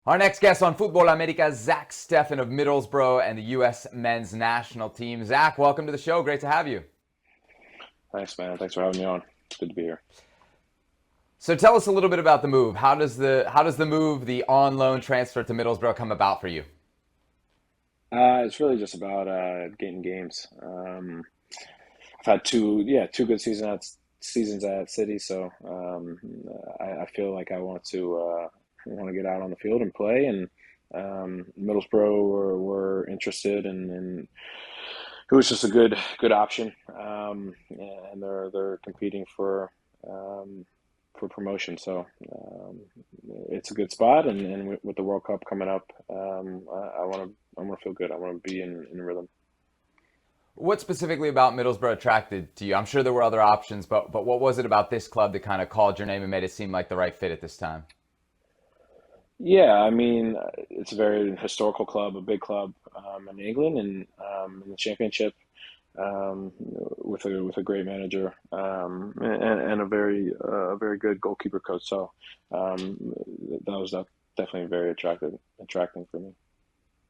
Our next guest on Futbol Americas, Zack Steffen of Middlesbrough and the U.S. men's national team. Zack, welcome to the show. Great to have you. Thanks, man. Thanks for having me on. It's good to be here. So tell us a little bit about the move. How does the move, the on loan transfer to Middlesbrough, come about for you? It's really just about getting games. I've had two good seasons at City, so I feel like I want to get out on the field and play. And Middlesbrough were interested, and it was just a good option. And they're competing um, for promotion, so it's a good spot. And with the World Cup coming up, I want to feel good. I want to be in rhythm. What specifically about Middlesbrough attracted to you? I'm sure there were other options, but what was it about this club that kind of called your name and made it seem like the right fit at this time? Yeah, I mean, it's a very historical club, a big club in England, and in the Championship, with a great manager, and a very good goalkeeper coach. So that was definitely very attracting for me.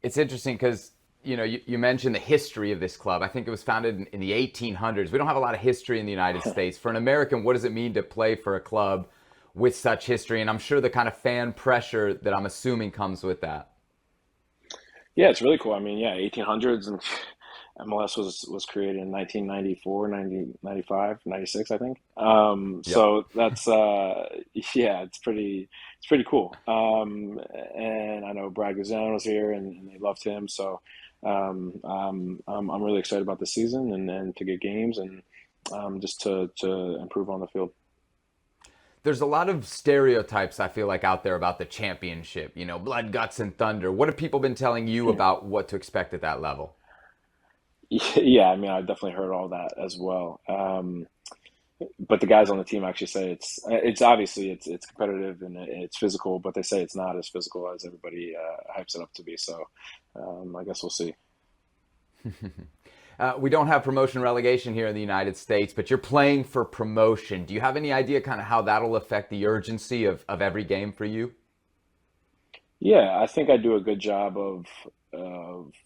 It's interesting because you mentioned the history of this club. I think it was founded in the 1800s. We don't have a lot of history in the United States. For an American, what does it mean to play for a club with such history? And I'm sure the kind of fan pressure that I'm assuming comes with that. Yeah, it's really cool. I mean, yeah, 1800s, and MLS was created in 1994, 95, 96, I think. Yep. So that's yeah, it's pretty cool. And I know Brad Guzan was here, and they loved him. So I'm really excited about the season, and to get games, and just to improve on the field. There's a lot of stereotypes I feel like out there about the championship, blood, guts, and thunder. What have people been telling you about what to expect at that level? Yeah, I mean, I've definitely heard all that as well. But the guys on the team actually say it's obviously it's competitive and it's physical, but they say it's not as physical as everybody hypes it up to be. So I guess we'll see. We don't have promotion relegation here in the United States, but you're playing for promotion. Do you have any idea kind of how that'll affect the urgency of every game for you? Yeah, I think I do a good job of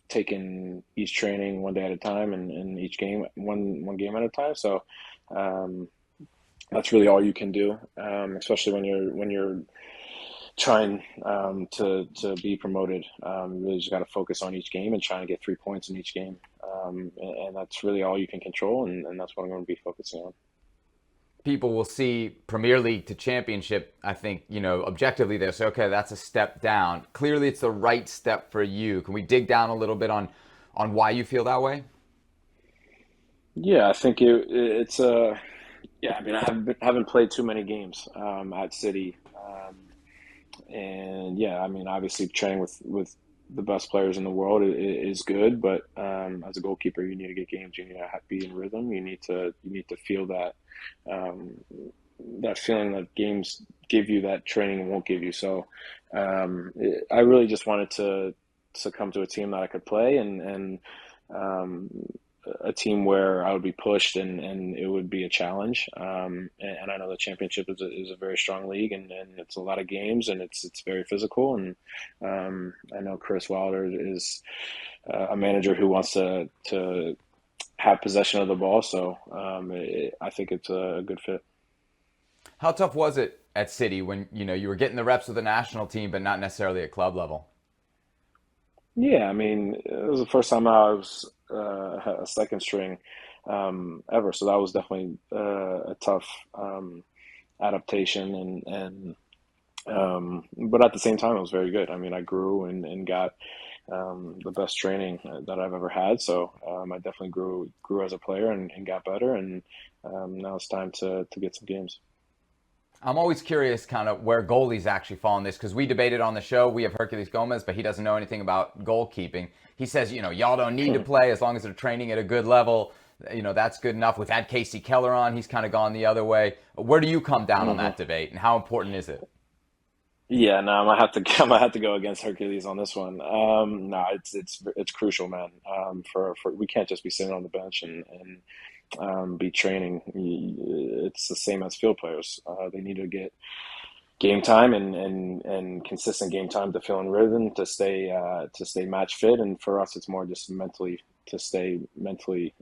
taking each training one day at a time, and each game one game at a time. So um, that's really all you can do, especially when you're trying to be promoted. You really just got to focus on each game and trying to get 3 points in each game. And that's really all you can control, and that's what I'm going to be focusing on. People will see Premier League to Championship, I think, objectively they'll say, okay, that's a step down. Clearly, it's the right step for you. Can we dig down a little bit on why you feel that way? Yeah, I think it's yeah. I mean, haven't played too many games at City, and yeah, I mean, obviously training with the best players in the world is good, but as a goalkeeper, you need to get games. You need to be in rhythm. You need to feel um, that feeling that games give you that training won't give you. So I really just wanted to come to a team that I could play, and um, a team where I would be pushed, and it would be a challenge. And I know the championship is a very strong league, and it's a lot of games, and it's very physical. And I know Chris Wilder is a manager who wants to have possession of the ball. So I think it's a good fit. How tough was it at City when you were getting the reps with the national team, but not necessarily at club level? Yeah, I mean, it was the first time I was a second string ever, so that was definitely a tough adaptation, and but at the same time, it was very good. I mean, I grew and got the best training that I've ever had, so I definitely grew as a player and got better, and now it's time to get some games. I'm always curious kind of where goalies actually fall in this because we debated on the show. We have Hercules Gomez, but he doesn't know anything about goalkeeping. He says, y'all don't need to play as long as they're training at a good level. That's good enough. We've had Casey Keller on. He's kind of gone the other way. Where do you come down on hmm that debate and how important is it? Yeah, no, I'm gonna have to go against Hercules on this one. No, it's crucial, man. For we can't just be sitting on the bench and be training. It's the same as field players. They need to get game time and consistent game time to feel in rhythm to stay match fit. And for us, it's more just mentally to stay mentally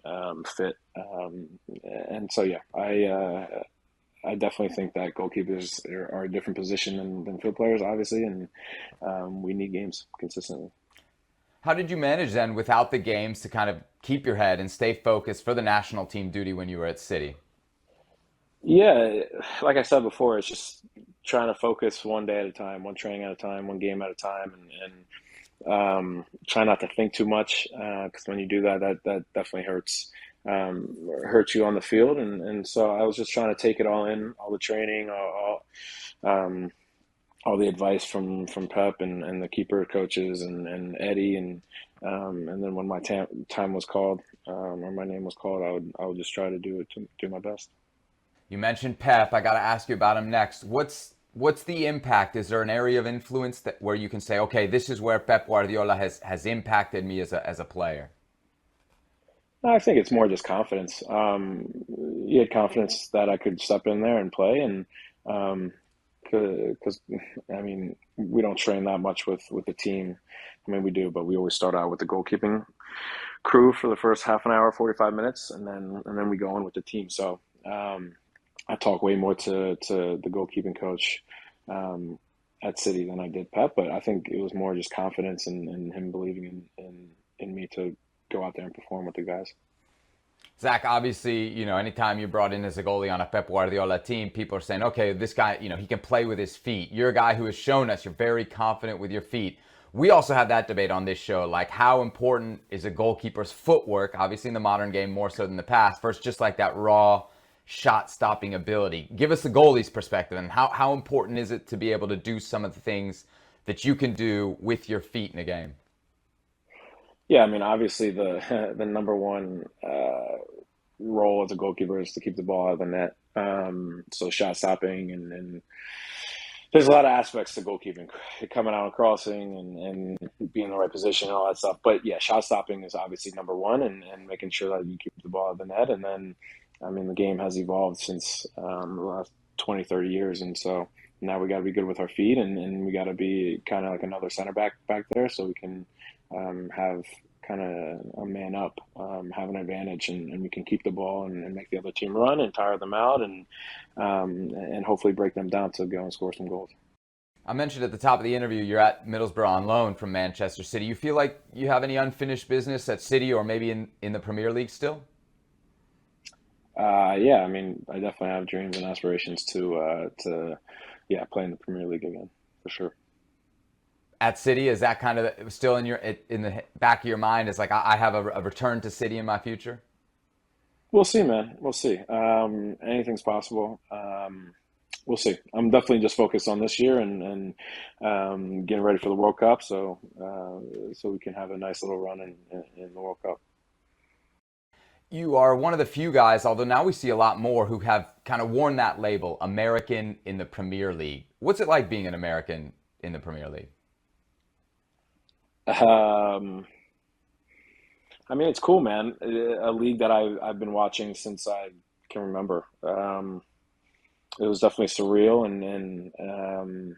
fit. And so yeah, I definitely think that goalkeepers are a different position than field players, obviously, and we need games consistently. How did you manage then without the games to kind of keep your head and stay focused for the national team duty when you were at City? Yeah, like I said before, it's just trying to focus one day at a time, one training at a time, one game at a time, and try not to think too much because when you do that, that definitely hurts you on the field. And so I was just trying to take it all in, all the training, um, all the advice from Pep and the keeper coaches and Eddie and then when my time was called or my name was called, I would just try to do my best. You mentioned Pep. I got to ask you about him next. What's the impact? Is there an area of influence that where you can say, okay, this is where Pep Guardiola has impacted me as a player? I think it's more just confidence. He had confidence that I could step in there and play, and because I mean we don't train that much with the team. I mean we do, but we always start out with the goalkeeping crew for the first half an hour, 45 minutes, and then we go in with the team. So I talk way more to the goalkeeping coach at City than I did Pep, but I think it was more just confidence and him believing in me to go out there and perform with the guys. Zach, obviously, anytime you're brought in as a goalie on a Pep Guardiola team, people are saying, okay, this guy, he can play with his feet. You're a guy who has shown us you're very confident with your feet. We also have that debate on this show, like how important is a goalkeeper's footwork, obviously in the modern game more so than the past, versus just like that raw shot stopping ability. Give us the goalie's perspective and how important is it to be able to do some of the things that you can do with your feet in a game? Yeah, I mean, obviously the the number one role as a goalkeeper is to keep the ball out of the net. So shot stopping and there's a lot of aspects to goalkeeping, coming out and crossing and being in the right position and all that stuff. But yeah, shot stopping is obviously number one and making sure that you keep the ball out of the net. And then, I mean, the game has evolved since the last 20, 30 years. And so now we got to be good with our feet and we got to be kind of like another center back there so we can have kind of a man up, have an advantage, and we can keep the ball and make the other team run and tire them out and hopefully break them down to go and score some goals. I mentioned at the top of the interview you're at Middlesbrough on loan from Manchester City. You feel like you have any unfinished business at City or maybe in the Premier League still? Yeah, I mean, I definitely have dreams and aspirations to yeah play in the Premier League again for sure. At City, is that kind of still in the back of your mind? Is like I have a return to City in my future? We'll see, man. We'll see. Anything's possible. We'll see. I'm definitely just focused on this year and getting ready for the World Cup, so we can have a nice little run in the World Cup. You are one of the few guys, although now we see a lot more, who have kind of worn that label, American in the Premier League. What's it like being an American in the Premier League? Um, I mean, it's cool, man. A league that I've been watching since I can remember. It was definitely surreal, and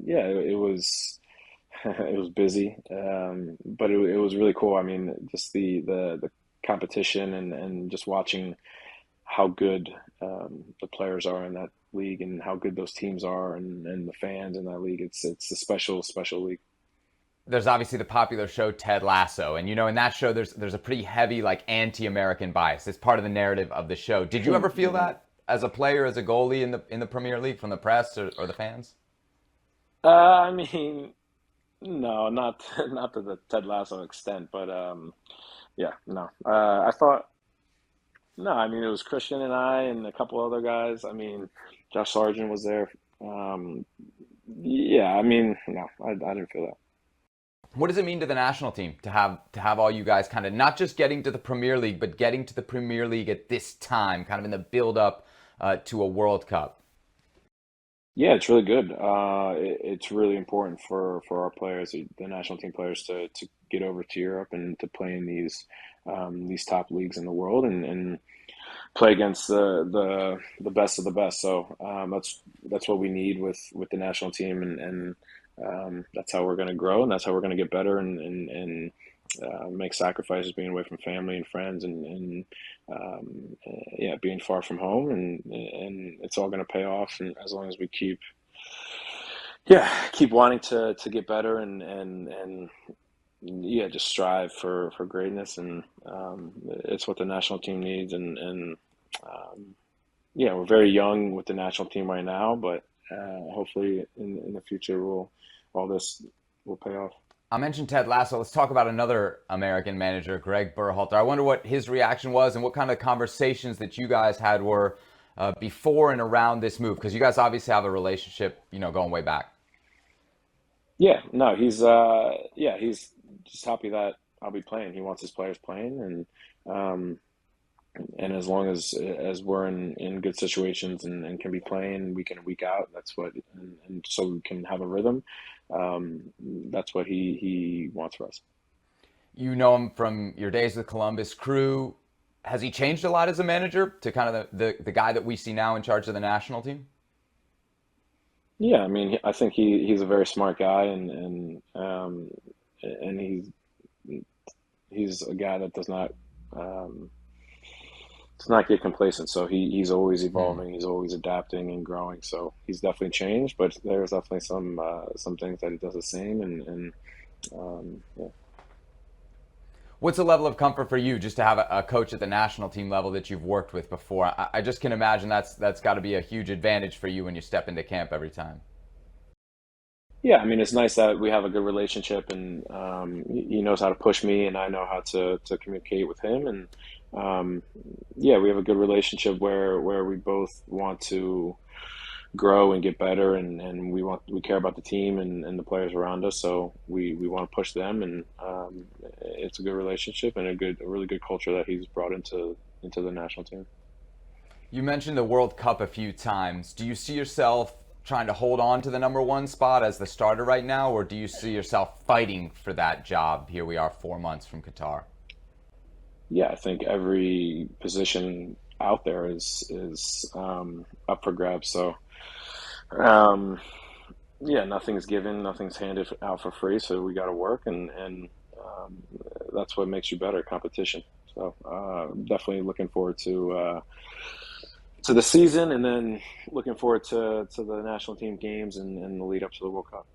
yeah, it was it was busy, but it was really cool. I mean, just the competition and just watching how good the players are in that league and how good those teams are and the fans in that league. It's a special league. There's obviously the popular show Ted Lasso, and in that show there's a pretty heavy like anti-American bias. It's part of the narrative of the show. Did you ever feel that as a player, as a goalie in the Premier League from the press or the fans? I mean, no, not not to the Ted Lasso extent, but yeah, no. I thought no. I mean, it was Christian and I and a couple other guys. I mean, Josh Sargent was there. Um, yeah, I mean, no, I didn't feel that. What does it mean to the national team to have all you guys kind of not just getting to the Premier League, but getting to the Premier League at this time, kind of in the build up to a World Cup? Yeah, it's really good. It's really important for our players, the national team players, to get over to Europe and to play in these top leagues in the world. And play against the best of the best. So that's what we need with the national team, and that's how we're going to grow, and that's how we're going to get better, and make sacrifices, being away from family and friends, and yeah, being far from home, and it's all going to pay off, and as long as we keep wanting to get better, and yeah, just strive for greatness, and it's what the national team needs, and yeah, we're very young with the national team right now, but hopefully in the future all this will pay off. I mentioned Ted Lasso. Let's talk about another American manager, Greg Berhalter. I wonder what his reaction was and what kind of conversations that you guys had were before and around this move, because you guys obviously have a relationship, going way back. Yeah, no, he's just happy that I'll be playing. He wants his players playing, and as long as we're in good situations, and can be playing week in and week out, that's what, and so we can have a rhythm. That's what he wants for us. You know him from your days with Columbus Crew. Has he changed a lot as a manager to kind of the guy that we see now in charge of the national team? Yeah, I mean, I think he's a very smart guy, and he's a guy that does not get complacent. So he's always evolving, he's always adapting and growing. So he's definitely changed, but there's definitely some things that he does the same, and yeah. What's the level of comfort for you just to have a coach at the national team level that you've worked with before? I just can imagine that's got to be a huge advantage for you when you step into camp every time. Yeah, I mean, it's nice that we have a good relationship, and he knows how to push me, and I know how to communicate with him, and yeah, we have a good relationship where we both want to grow and get better, and we care about the team and the players around us, so we want to push them, and it's a good relationship and a really good culture that he's brought into the national team. You mentioned the World Cup a few times. Do you see yourself trying to hold on to the number one spot as the starter right now, or do you see yourself fighting for that job? Here we are 4 months from Qatar. Yeah, I think every position out there is up for grabs. So um, yeah, nothing's given, nothing's handed out for free. So we got to work, and that's what makes you better, competition. So definitely looking forward to the season, and then looking forward to the national team games, and the lead up to the World Cup.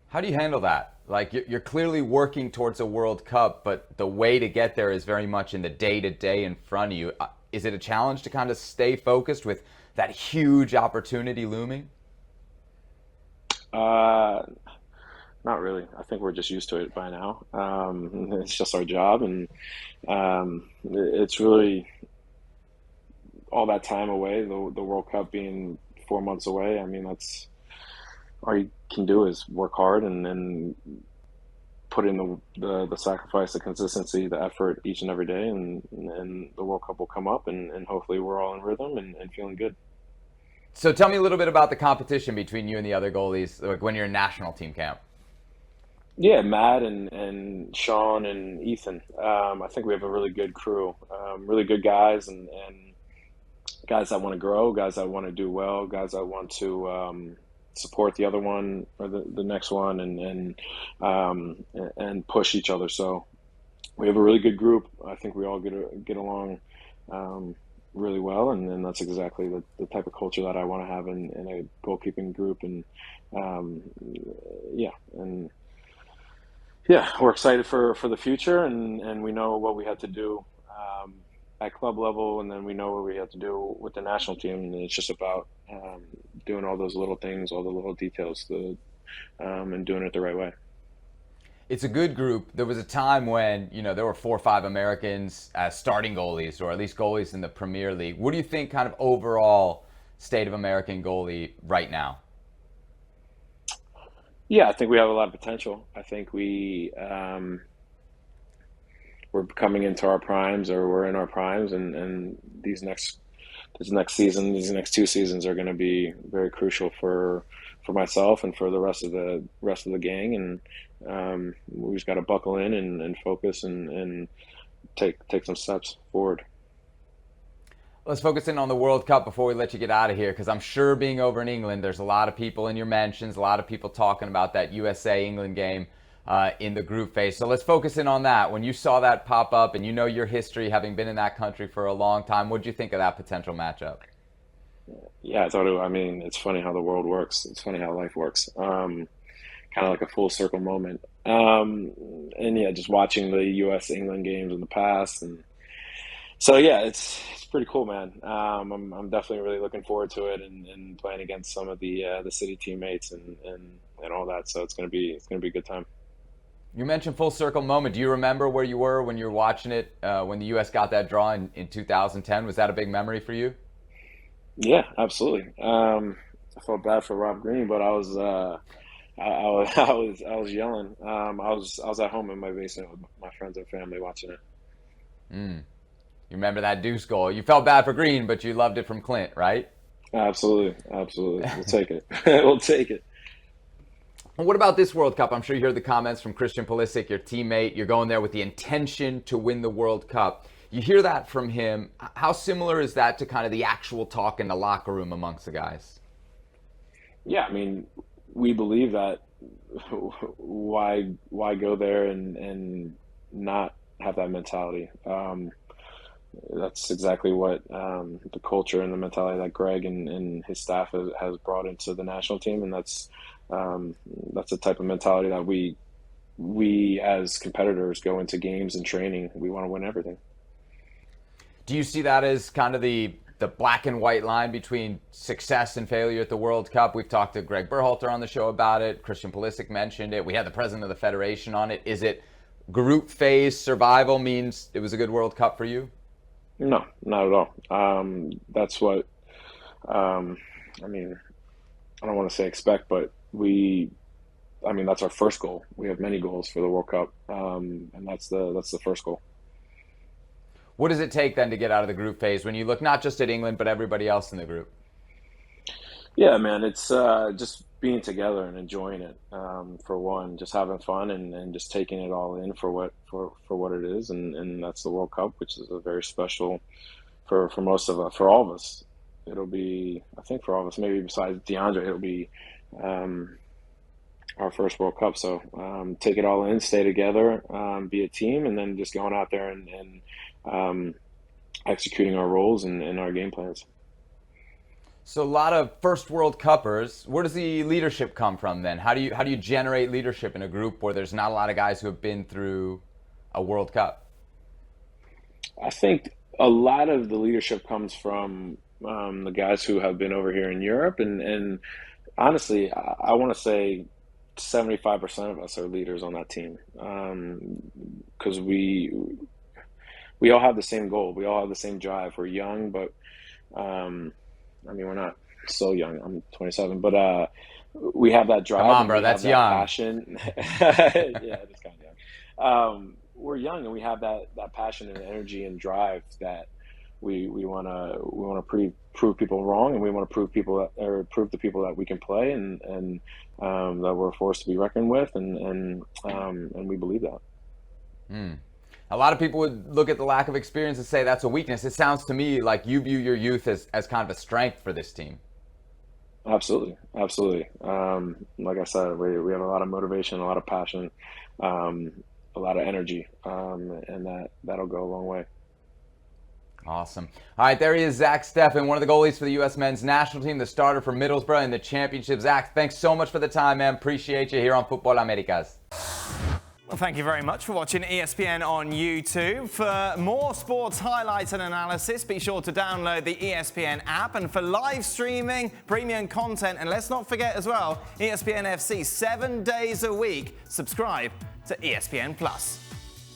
How do you handle that? Like, you're clearly working towards a World Cup, but the way to get there is very much in the day-to-day in front of you. Is it a challenge to kind of stay focused with that huge opportunity looming? Uh, Not really. I think we're just used to it by now. It's just our job, and it's really all that time away. The World Cup being 4 months away. I mean, that's all you can do is work hard, and put in the sacrifice, the consistency, the effort each and every day, and the World Cup will come up, and hopefully we're all in rhythm, and feeling good. So tell me a little bit about the competition between you and the other goalies, like when you're in national team camp. Yeah, Matt and Sean and Ethan. I think we have a really good crew, really good guys, and guys that want to grow, guys that want to do well, guys that want to support the other one or the next one, and push each other. So we have a really good group. I think we all get along really well, and that's exactly the type of culture that I want to have in a goalkeeping group, and um, yeah, and yeah, we're excited for the future, and we know what we had to do at club level, and then we know what we have to do with the national team, and it's just about doing all those little things, all the little details, and doing it the right way. It's a good group. There was a time when, there were 4 or 5 Americans as starting goalies, or at least goalies in the Premier League. What do you think kind of overall state of American goalie right now? Yeah, I think we have a lot of potential. I think we're coming into our primes, or we're in our primes, and this next season, these next 2 seasons are going to be very crucial for myself and for the rest of the gang, and we just got to buckle in, and focus, and take some steps forward. Let's focus in on the World Cup before we let you get out of here, because I'm sure being over in England, there's a lot of people in your mentions, a lot of people talking about that USA-England game in the group phase. So let's focus in on that. When you saw that pop up and you know your history, having been in that country for a long time, what did you think of that potential matchup? Yeah, I thought I mean, it's funny how the world works. It's funny how life works. Kind of like a full circle moment. And yeah, just watching the U.S.-England games in the past, and so yeah, it's pretty cool, man. I'm definitely really looking forward to it, and playing against some of the city teammates and all that. So it's gonna be a good time. You mentioned full circle moment. Do you remember where you were when you were watching it when the U.S. got that draw in 2010? Was that a big memory for you? Yeah, absolutely. I felt bad for Rob Green, but I was yelling. I was at home in my basement with my friends and family watching it. Mm. You remember that deuce goal. You felt bad for Green, but you loved it from Clint, right? Absolutely, absolutely. We'll take it. We'll take it. What about this World Cup? I'm sure you heard the comments from Christian Pulisic, your teammate. You're going there with the intention to win the World Cup. You hear that from him. How similar is that to kind of the actual talk in the locker room amongst the guys? Yeah, I mean, we believe that. Why go there and not have that mentality? That's exactly what the culture and the mentality that Greg and his staff has brought into the national team, and that's the type of mentality that we as competitors go into games and training. We want to win everything. Do you see that as kind of the black and white line between success and failure at the World Cup? We've talked to Greg Berhalter on the show about it. Christian Pulisic mentioned it. We had the president of the federation on it. Is it group phase survival means it was a good World Cup for you? No, not at all. That's what I mean. I don't want to say expect, but that's our first goal. We have many goals for the World Cup, and that's the first goal. What does it take then to get out of the group phase when you look not just at England, but everybody else in the group? Yeah, man, it's just being together and enjoying it. For one, just having fun and just taking it all in for what it is, and that's the World Cup, which is a very special for most of us, for all of us. It'll be, I think, for all of us, maybe besides DeAndre, it'll be our first World Cup. So take it all in, stay together, be a team, and then just going out there and executing our roles and our game plans. So a lot of first World Cuppers. Where does the leadership come from then? How do you generate leadership in a group where there's not a lot of guys who have been through a World Cup? I think a lot of the leadership comes from the guys who have been over here in Europe, and honestly, I want to say 75% of us are leaders on that team, because we all have the same goal. We all have the same drive. We're young, but we're not so young. I'm 27, but we have that drive. Come on, bro, that's young. Passion. Yeah, it's kind of young. We're young, and we have that passion and energy and drive that we want to prove people wrong, and we want to prove to people that we can play, and that we're a force to be reckoned with, and we believe that. Mm. A lot of people would look at the lack of experience and say that's a weakness. It sounds to me like you view your youth as kind of a strength for this team. Absolutely. Like I said, we have a lot of motivation, a lot of passion, a lot of energy, and that'll go a long way. Awesome. All right, there he is, Zack Steffen, one of the goalies for the U.S. men's national team, the starter for Middlesbrough in the championship. Zack, thanks so much for the time, man. Appreciate you here on Futbol Americas. Well, thank you very much for watching ESPN on YouTube. For more sports highlights and analysis, be sure to download the ESPN app. And for live streaming, premium content, and let's not forget as well, ESPN FC 7 days a week. Subscribe to ESPN Plus.